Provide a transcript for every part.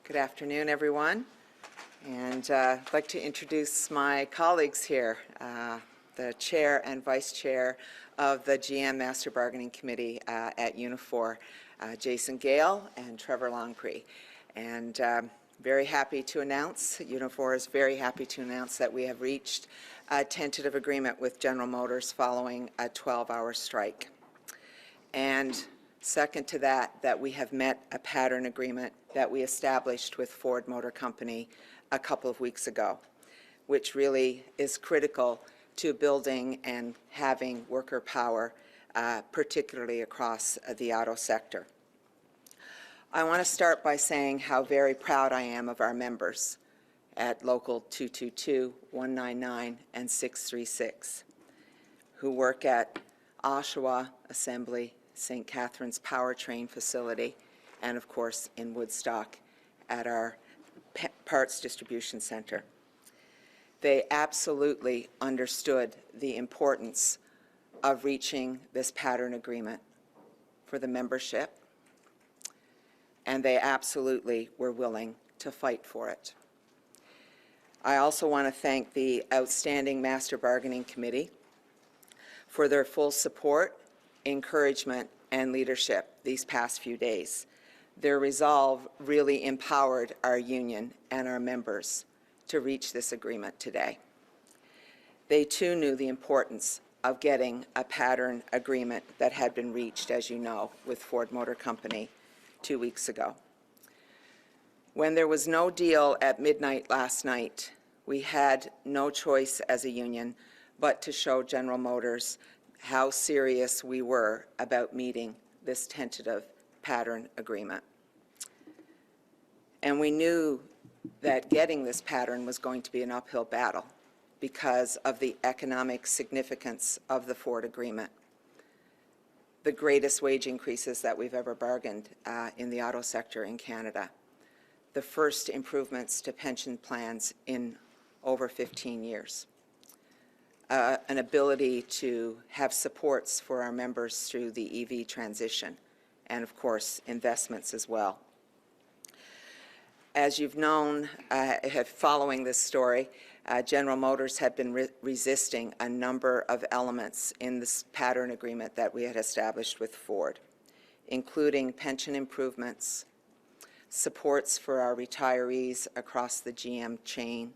Good afternoon, everyone. And I'd like to introduce my colleagues here, the Chair and Vice Chair of the GM Master Bargaining Committee at Unifor, Jason Gale and Trevor Longpre. And very happy to announce, Unifor is very happy to announce that we have reached a tentative agreement with General Motors following a 12-hour strike. And second to that, that we have met a pattern agreement that we established with Ford Motor Company a couple of weeks ago, which really is critical to building and having worker power, particularly across the auto sector. I want to start by saying how very proud I am of our members at Local 222, 199, and 636, who work at Oshawa Assembly, St. Catharines Powertrain Facility, and of course in Woodstock at our Parts Distribution Center. They absolutely understood the importance of reaching this pattern agreement for the membership, and they absolutely were willing to fight for it. I also want to thank the outstanding Master Bargaining Committee for their full support, encouragement, and leadership these past few days. Their resolve really empowered our union and our members to reach this agreement today. They too knew the importance of getting a pattern agreement that had been reached, as you know, with Ford Motor Company 2 weeks ago. When there was no deal at midnight last night, we had no choice as a union but to show General Motors how serious we were about meeting this tentative pattern agreement. And we knew that getting this pattern was going to be an uphill battle because of the economic significance of the Ford agreement. The greatest wage increases that we've ever bargained in the auto sector in Canada. The first improvements to pension plans in over 15 years. An ability to have supports for our members through the EV transition, and of course investments as well. As you've known, following this story, General Motors had been resisting a number of elements in this pattern agreement that we had established with Ford, including pension improvements, supports for our retirees across the GM chain,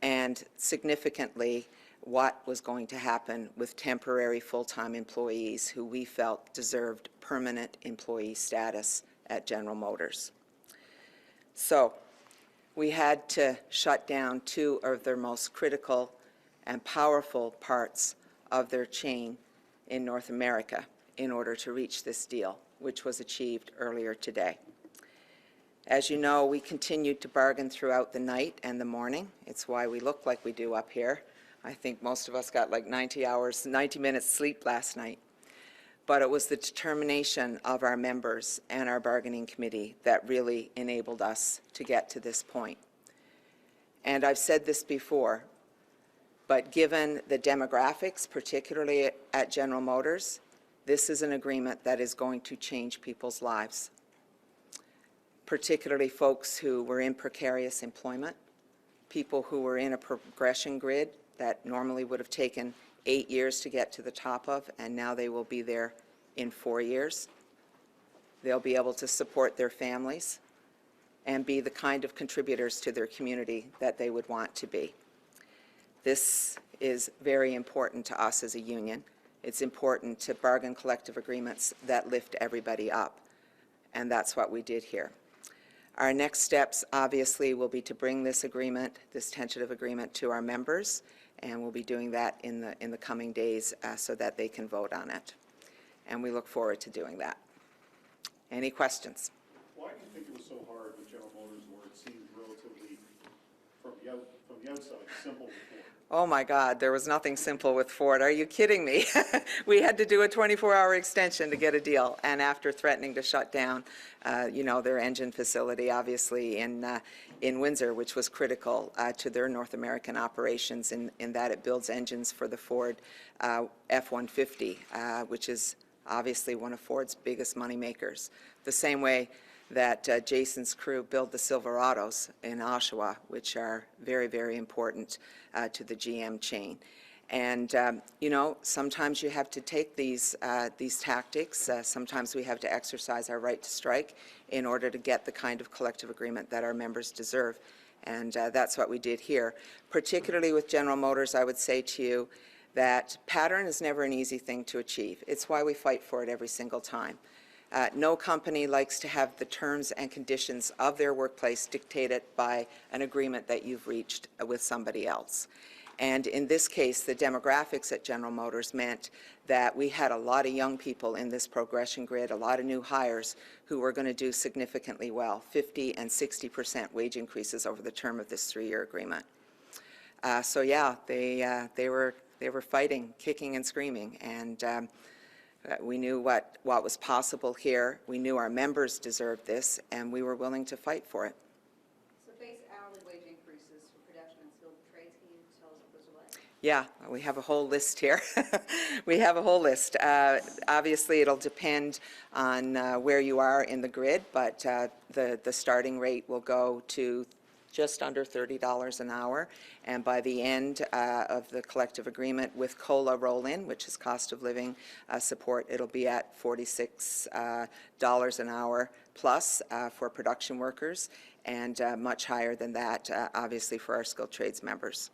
and significantly what was going to happen with temporary full-time employees who we felt deserved permanent employee status at General Motors. So we had to shut down two of their most critical and powerful parts of their chain in North America in order to reach this deal, which was achieved earlier today. As you know, we continued to bargain throughout the night and the morning. It's why we look like we do up here. I think most of us got like 90 minutes sleep last night. But it was the determination of our members and our bargaining committee that really enabled us to get to this point. And I've said this before, but given the demographics, particularly at General Motors, this is an agreement that is going to change people's lives, particularly folks who were in precarious employment, people who were in a progression grid that normally would have taken 8 years to get to the top of, and now they will be there in 4 years. They'll be able to support their families and be the kind of contributors to their community that they would want to be. This is very important to us as a union. It's important to bargain collective agreements that lift everybody up, and that's what we did here. Our next steps, obviously, will be to bring this agreement, this tentative agreement, to our members, and we'll be doing that in the coming days so that they can vote on it. And we look forward to doing that. Any questions? Why do you think it was so hard with General Motors, where it seemed relatively, from the outside, simple before? Oh my God, there was nothing simple with Ford. Are you kidding me? We had to do a 24-hour extension to get a deal, and after threatening to shut down, their engine facility, obviously in Windsor, which was critical to their North American operations in that it builds engines for the Ford F-150, which is obviously one of Ford's biggest money makers. The same way that Jason's crew build the Silverados in Oshawa, which are very, very important to the GM chain. And, you know, sometimes you have to take these tactics. Sometimes we have to exercise our right to strike in order to get the kind of collective agreement that our members deserve. And that's what we did here. Particularly with General Motors, I would say to you that pattern is never an easy thing to achieve. It's why we fight for it every single time. No company likes to have the terms and conditions of their workplace dictated by an agreement that you've reached with somebody else. And in this case, the demographics at General Motors meant that we had a lot of young people in this progression grid, a lot of new hires who were going to do significantly well, 50 and 60% wage increases over the term of this 3-year agreement. So yeah, they were fighting, kicking and screaming, and we knew what was possible here. We knew our members deserved this, and we were willing to fight for it. So base hourly wage increases for production and skilled trades, can you tell us what those are like? Yeah, we have a whole list here. We have a whole list. Obviously, it'll depend on where you are in the grid, but the starting rate will go to just under $30 an hour, and by the end of the collective agreement with COLA roll-in, which is cost of living support, it'll be at $46 an hour plus for production workers, and much higher than that, obviously, for our skilled trades members.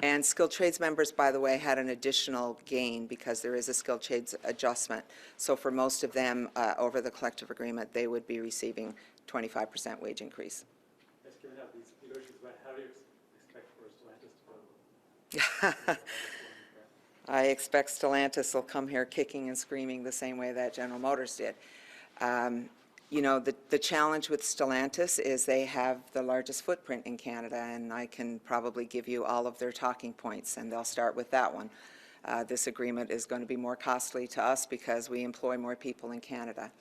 And skilled trades members, by the way, had an additional gain because there is a skilled trades adjustment. So for most of them, over the collective agreement, they would be receiving 25% wage increase. Yes, given how these negotiations went, how do you expect for Stellantis to go? I expect Stellantis will come here kicking and screaming the same way that General Motors did. You know, the challenge with Stellantis is they have the largest footprint in Canada, and I can probably give you all of their talking points, and they'll start with that one. This agreement is going to be more costly to us because we employ more people in Canada.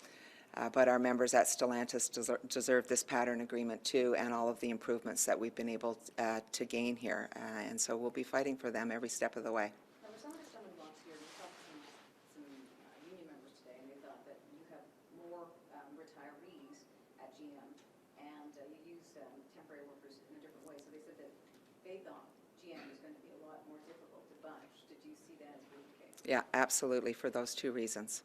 But our members at Stellantis deserve this pattern agreement too, and all of the improvements that we've been able to gain here. And so we'll be fighting for them every step of the way. Now, for some of the stumbling blocks here, we talked to some union members today, and they thought that you have more retirees at GM, and you use temporary workers in a different way. So they said that they thought GM was going to be a lot more difficult to budge. Did you see that as being the case? Yeah, absolutely, for those two reasons.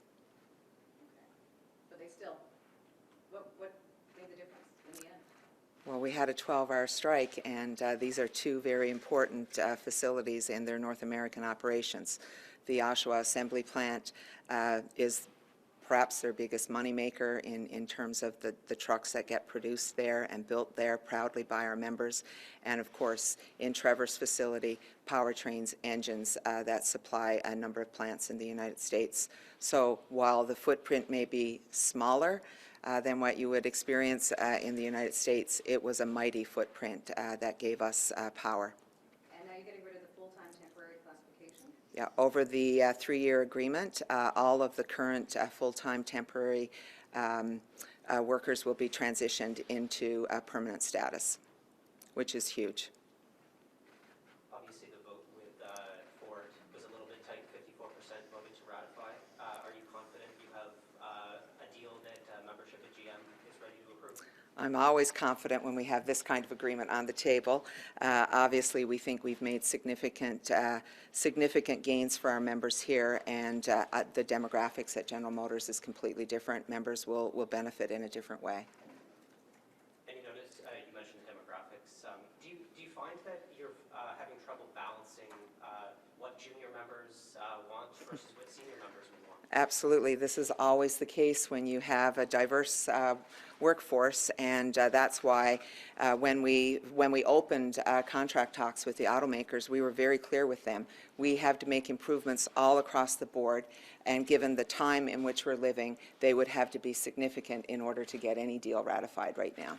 What made the difference in the end? Well, we had a 12-hour strike, and these are two very important facilities in their North American operations. The Oshawa Assembly Plant is perhaps their biggest moneymaker in terms of the trucks that get produced there and built there proudly by our members. And of course, in Trevor's facility, powertrains, engines that supply a number of plants in the United States. So while the footprint may be smaller than what you would experience in the United States, it was a mighty footprint that gave us power. And now you're getting rid of the full-time temporary classification? Yeah, over the 3-year agreement, all of the current full-time temporary workers will be transitioned into permanent status, which is huge. Obviously, the vote with Ford was a little bit tight, 54% voted to ratify. Are you confident you have a deal that membership at GM is ready to approve? I'm always confident when we have this kind of agreement on the table. Obviously, we think we've made significant gains for our members here, and the demographics at General Motors is completely different. Members will benefit in a different way. And you noticed, you mentioned the demographics. Do you find that you're having trouble balancing what junior members want versus what senior members would want? Absolutely. This is always the case when you have a diverse workforce, and that's why when we opened contract talks with the automakers, we were very clear with them. We have to make improvements all across the board, and given the time in which we're living, they would have to be significant in order to get any deal ratified right now.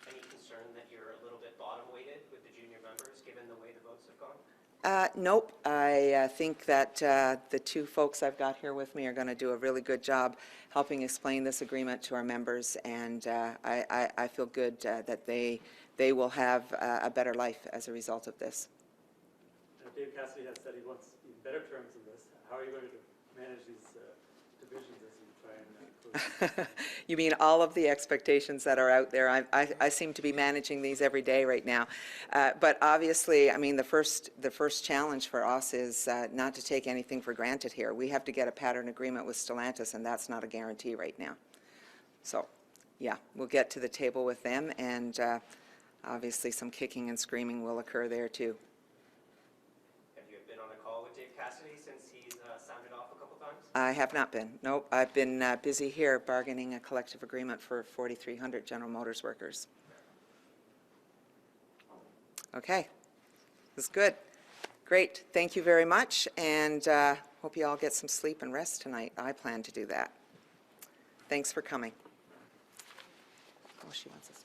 Any concern that you're a little bit bottom-weighted with the junior members, given the way the votes have gone? Nope. I think that the two folks I've got here with me are going to do a really good job helping explain this agreement to our members, and I feel good that they will have a better life as a result of this. Dave Cassidy has said he wants even better terms than this. How are you going to manage these divisions as you try and You mean all of the expectations that are out there? I seem to be managing these every day right now. But obviously, I mean, the first challenge for us is not to take anything for granted here. We have to get a pattern agreement with Stellantis, and that's not a guarantee right now. So, yeah, we'll get to the table with them, and obviously some kicking and screaming will occur there too. Have you been on a call with Dave Cassidy since he's sounded off a couple times? I have not been. Nope, I've been busy here bargaining a collective agreement for 4,300 General Motors workers. Okay, this is good. Great, thank you very much, and hope you all get some sleep and rest tonight. I plan to do that. Thanks for coming. Oh, she wants us.